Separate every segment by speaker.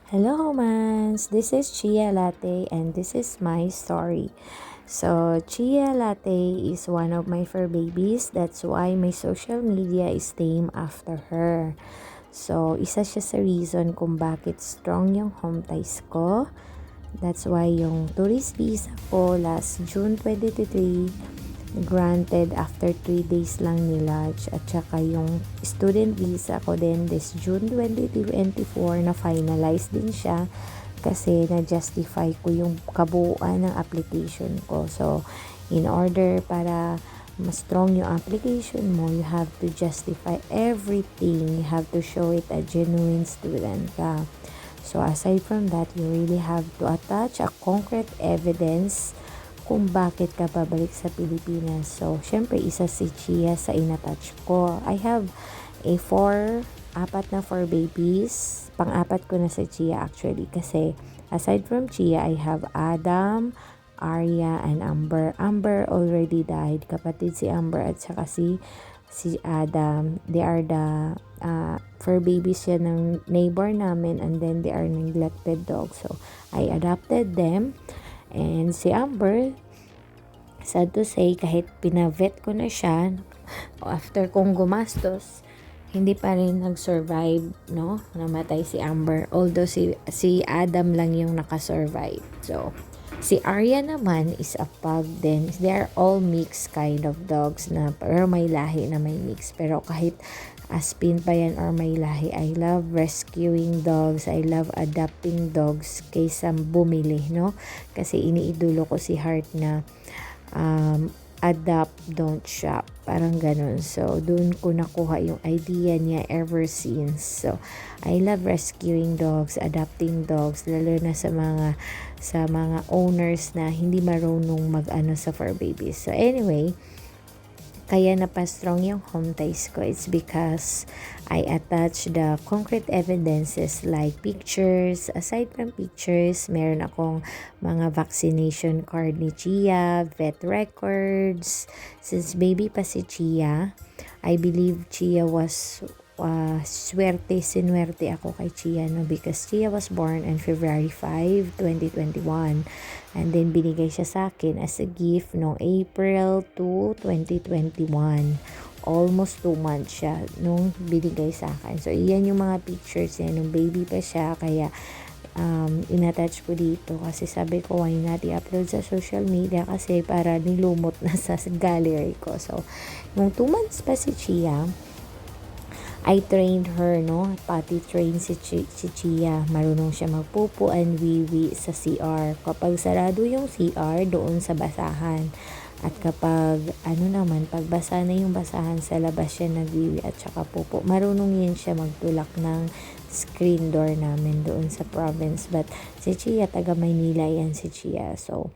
Speaker 1: Hello humans! This is Chia Latte and this is my story. So, Chia Latte is one of my fur babies. That's why my social media is named after her. So, isa siya sa reason kung bakit strong yung home ties ko. That's why yung tourist visa ko last June 2023 granted after 3 days lang ni Lodge, at saka yung student visa ko din this June 2024 na finalize din siya kasi na-justify ko yung kabuuan ng application ko. So, in order para mas strong yung application mo, you have to justify everything. You have to show it a genuine student ka. So, aside from that, you really have to attach a concrete evidence kung bakit ka pabalik sa Pilipinas. So, syempre, isa si Chia sa inattach ko. I have apat na 4 babies. Pang-apat ko na si Chia actually. Kasi, aside from Chia, I have Adam, Arya, and Amber. Amber already died. Kapatid si Amber at saka si Adam. They are the fur babies yan ng neighbor namin, and then they are neglected dogs. So, I adopted them. And si Amber, sad to say, kahit pinavet ko na siya, after kong gumastos, hindi pa rin nag-survive, no? Namatay si Amber. Although si Adam lang yung nakasurvive. So, si Arya naman is a pug din. They are all mixed kind of dogs na pero may lahi na may mix. Pero kahit Aspin pa yan or may lahi, I love rescuing dogs. I love adopting dogs kaysa bumili, no? Kasi iniidolo ko si Heart na adopt, don't shop. Parang ganun. So, doon ko nakuha yung idea niya ever since. So, I love rescuing dogs, adopting dogs, lalo na sa mga owners na hindi marunong mag-ano sa fur babies. So, anyway, kaya napastrong yung home ties ko. It's because I attach the concrete evidences like pictures. Aside from pictures, meron akong mga vaccination card ni Chia, vet records. Since baby pa si Chia, I believe Chia was sinuwerte ako kay Chia, no? Because Chia was born on February 5, 2021. And then, binigay siya sa akin as a gift noong April 2, 2021. Almost 2 months siya nung binigay sa akin. So, iyan yung mga pictures niya nung baby pa siya. Kaya, inattach ko dito kasi sabi ko, why not i-upload sa social media kasi para nilumot na sa gallery ko. So, nung 2 months pa si Chia, I trained her, no? Potty train si Chia. Marunong siya magpupo and wiwi sa CR. Kapag sarado yung CR, doon sa basahan. At kapag, pagbasa na yung basahan sa labas siya nagwiwi at saka pupo. Marunong yan siya magtulak ng screen door namin doon sa province. But si Chia, taga Maynila yan si Chia. So,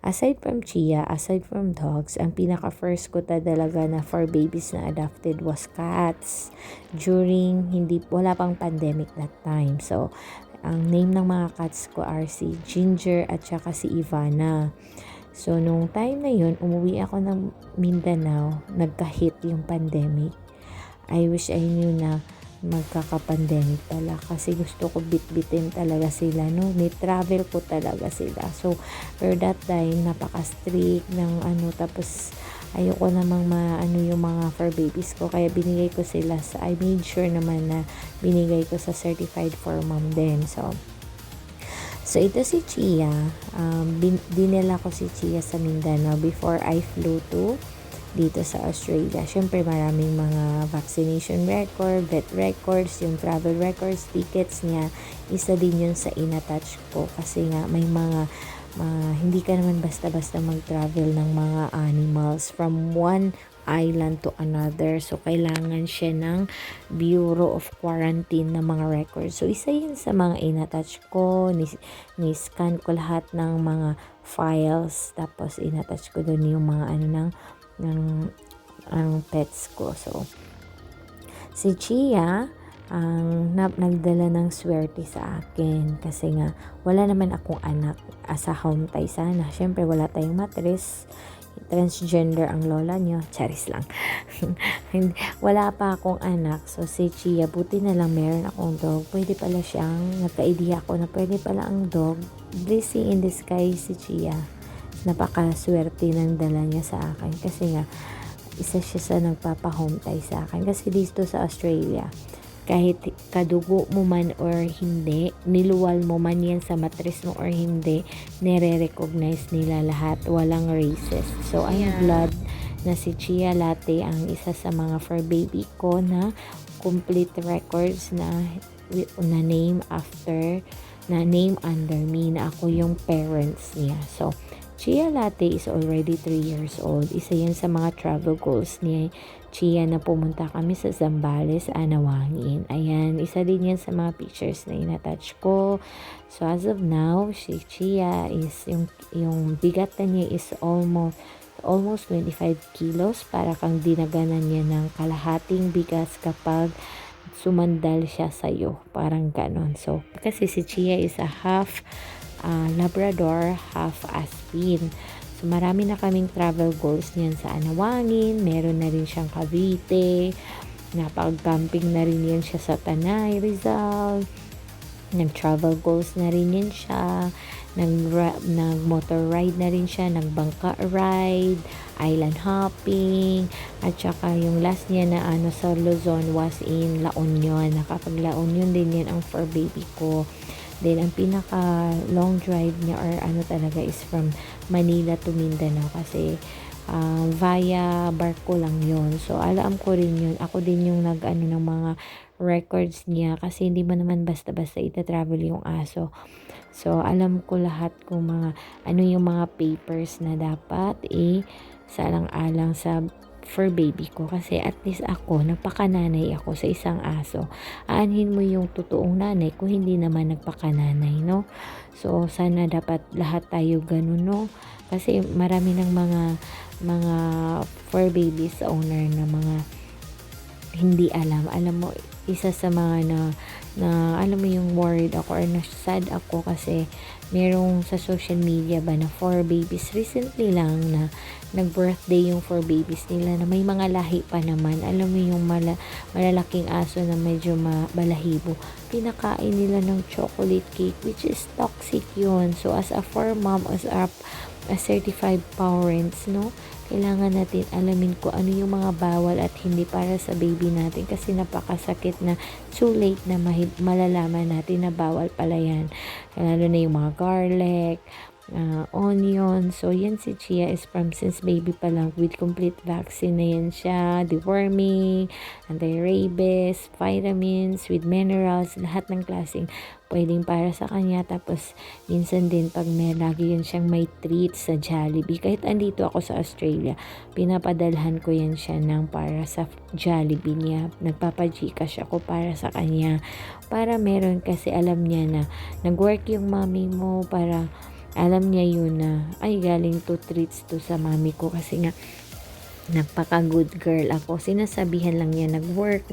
Speaker 1: aside from Chia, aside from dogs, ang pinaka-first ko talaga na for babies na adopted was cats. Wala pang pandemic that time. So, ang name ng mga cats ko are si Ginger at saka si Ivana. So, nung time na yun, umuwi ako ng Mindanao, nagka-hit yung pandemic. I wish I knew na magkaka-pandemic pala kasi gusto ko bitbitin talaga sila, no? Ni-travel ko talaga sila. So, for that time, napaka-strict ng tapos ayoko namang yung mga fur babies ko. Kaya binigay ko sila I made sure naman na binigay ko sa certified for mom din. So ito si Chia. Dinala ko si Chia sa Mindanao before I flew to dito sa Australia. Syempre maraming mga vaccination record, vet records, yung travel records, tickets niya. Isa din yun sa inattach ko kasi nga may mga hindi ka naman basta-basta mag-travel ng mga animals from one island to another. So, kailangan siya ng Bureau of Quarantine na mga records. So, isa yun sa mga inattach ko. Ni-scan ko lahat ng mga files. Tapos, inattach ko doon yung mga ng pets ko. So, si Chia, ang nagdala ng swerte sa akin kasi nga wala naman akong anak as a home tie sana. Syempre wala tayong matres, transgender ang lola niyo. Charis lang. Wala pa akong anak. So, si Chia, buti na lang meron akong dog. Pwede pala siyang, nagka-idea ako na pwede pala ang dog. Blessing in disguise si Chia. Napakaswerte ng dala niya sa akin. Kasi nga, isa siya sa nagpapa-home tie sa akin. Kasi dito sa Australia, kahit kadugo mo man or hindi, niluwal mo man yan sa mattress mo or hindi, nire-recognize nila lahat. Walang races. So, ang blood na si Chia Latte ang isa sa mga fur baby ko na complete records na name after, na name under me, na ako yung parents niya. So, Chia Latte is already 3 years old. Isa yan sa mga travel goals ni Chia na pumunta kami sa Zambales, Anawangin. Ayan, isa din yan sa mga pictures na inattach ko. So, as of now, si Chia is, yung bigat na niya is almost 25 kilos. Para kang dinaganan niya ng kalahating bigas kapag sumandal siya sa'yo. Parang ganon. So, kasi si Chia is a half Labrador, half Aspin. So, marami na kaming travel goals niyan sa Anawangin. Meron na rin siyang Cavite. Napag-camping na rin yan siya sa Tanay, Rizal. Nag-travel goals na rin yan siya. Nag-motor ride na rin siya. Nag-bangka ride. Island hopping. At saka yung last niya na sa Luzon was in La Union. Nakapag La Union din yan ang fur baby ko. Then, ang pinaka long drive niya or talaga is from Manila to Mindanao kasi via barko lang yon. So, alam ko rin yun. Ako din yung ng mga records niya kasi hindi mo naman basta-basta ita-travel yung aso. So, alam ko lahat kung yung mga papers na dapat salang-alang sa fur baby ko kasi at least ako, nagpakananay ako sa isang aso. Aanhin mo yung totoong nanay kung hindi naman nagpakananay, no? So, sana dapat lahat tayo ganun, no? Kasi marami ng mga fur babies owner na mga hindi alam. Alam mo, isa sa mga na alam mo yung worried ako or sad ako kasi merong sa social media ba na 4 babies recently lang na nag-birthday yung 4 babies nila na may mga lahi pa naman. Alam mo yung malalaking aso na medyo balahibo. Pinakain nila ng chocolate cake which is toxic yun. So as a 4 mom, as certified parents, no? Kailangan natin alamin ko ano yung mga bawal at hindi para sa baby natin kasi napakasakit na too late na malalaman natin na bawal pala yan. Lalo na yung mga garlic, onion. So, yan si Chia is from since baby pa lang with complete vaccine na yan siya, deworming, anti-rabies, vitamins, with minerals, lahat ng klaseng pwedeng para sa kanya. Tapos, minsan din pag lagi yan siyang may treats sa Jollibee. Kahit andito ako sa Australia, pinapadalhan ko yan siya ng para sa Jollibee niya. Nagpapa-Gcash ako para sa kanya. Para meron kasi alam niya na nag-work yung mommy mo para alam niya yun na ay galing to treats to sa mami ko kasi nga napaka good girl ako. Sinasabihan lang niya nag-work,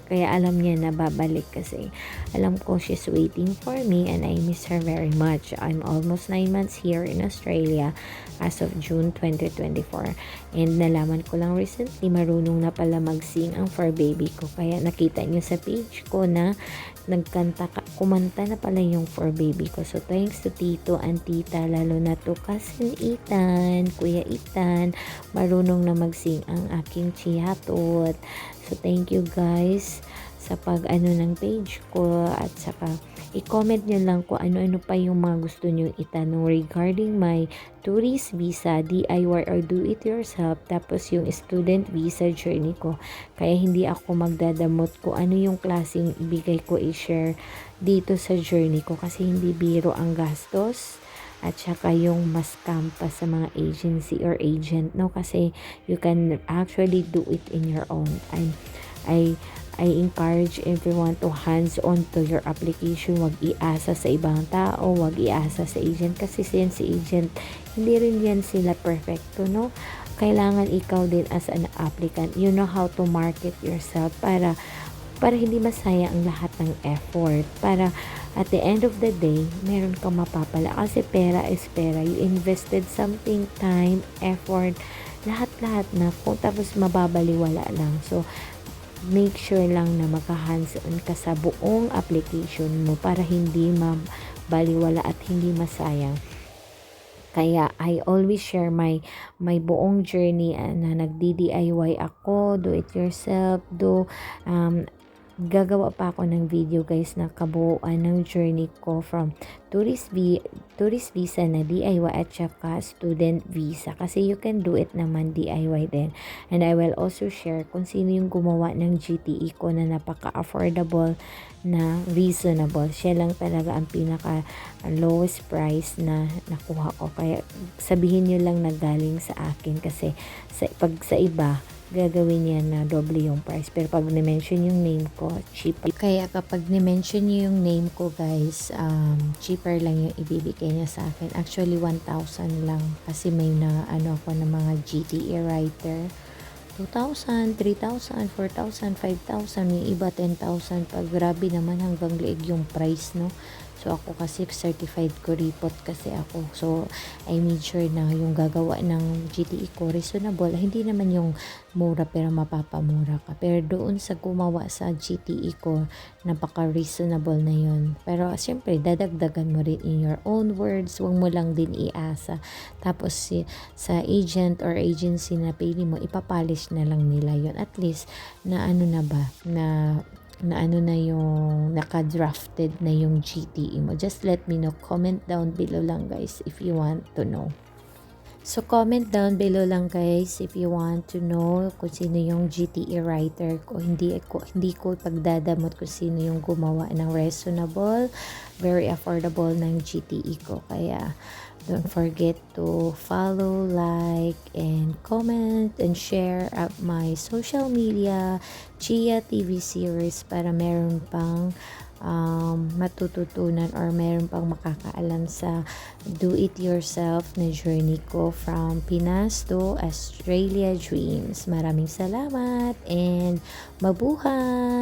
Speaker 1: kaya alam niya na babalik kasi alam ko she's waiting for me and I miss her very much. I'm almost 9 months here in Australia as of June 2024 and nalaman ko lang recently marunong na pala mag-sing ang fur baby ko, kaya nakita niyo sa page ko na kumanta na pala yung fur baby ko. So thanks to tito and tita, lalo na to cousin Ethan, kuya Ethan, marunong na mag-sing ang aking chihatot. So thank you guys sa ng page ko at saka i-comment nyo lang kung ano-ano pa yung mga gusto nyo itanong regarding my tourist visa, DIY or do it yourself, tapos yung student visa journey ko. Kaya hindi ako magdadamot kung ano yung klaseng ibigay ko i-share dito sa journey ko kasi hindi biro ang gastos at saka yung mas pa sa mga agency or agent, no? Kasi you can actually do it in your own. I encourage everyone to hands-on to your application. Wag iasa sa ibang tao, wag iasa sa agent kasi si agent, hindi rin yan sila perfecto, no? Kailangan ikaw din as an applicant, you know how to market yourself para hindi masayang ang lahat ng effort, para at the end of the day, meron kang mapapala. Kasi pera is pera. You invested something, time, effort, lahat-lahat na kung tapos mababaliwala lang. So, make sure lang na maka-hands-on ka sa buong application mo para hindi mabaliwala at hindi masayang. Kaya I always share my buong journey na nagdi-DIY ako, do it yourself, gagawa pa ako ng video guys na kabuuan ng journey ko from tourist visa na DIY at saka student visa, kasi you can do it naman DIY din. And I will also share kung sino yung gumawa ng GTE ko na napaka-affordable na reasonable. Siya lang talaga ang pinaka lowest price na nakuha ko. Kaya sabihin nyo lang na galing sa akin, kasi pag sa iba gagawin niya na doble yung price. Pero pag ni-mention yung name ko, cheaper. Kaya kapag ni-mention niyo yung name ko guys, cheaper lang yung ibibigay niya sa akin. Actually, 1,000 lang. Kasi may na ano ako ng mga GTE writer. 2,000, 3,000, 4,000, 5,000, yung iba 10,000. Pag grabe naman hanggang liig yung price, no? So, ako kasi certified ko report kasi ako. So, I made sure na yung gagawa ng GTE ko reasonable. Hindi naman yung mura pero mapapamura ka. Pero doon sa gumawa sa GTE ko, napaka-reasonable na yun. Pero, siyempre, dadagdagan mo rin in your own words. Huwag mo lang din iasa. Tapos, sa agent or agency na pili mo, ipapolish na lang nila yun. At least, na ano na ba, na ano na yung naka-drafted na yung GTE mo. Just let me know. Comment down below lang guys if you want to know. So, comment down below lang guys if you want to know kung sino yung GTE writer ko. Hindi ko pagdadamot kung sino yung gumawa ng reasonable, very affordable ng GTE ko. Kaya, don't forget to follow, like, and comment, and share at my social media, Chia TV series, para meron pang matututunan or meron pang makakaalam sa do-it-yourself na journey ko from Pinas to Australia Dreams. Maraming salamat and mabuhay!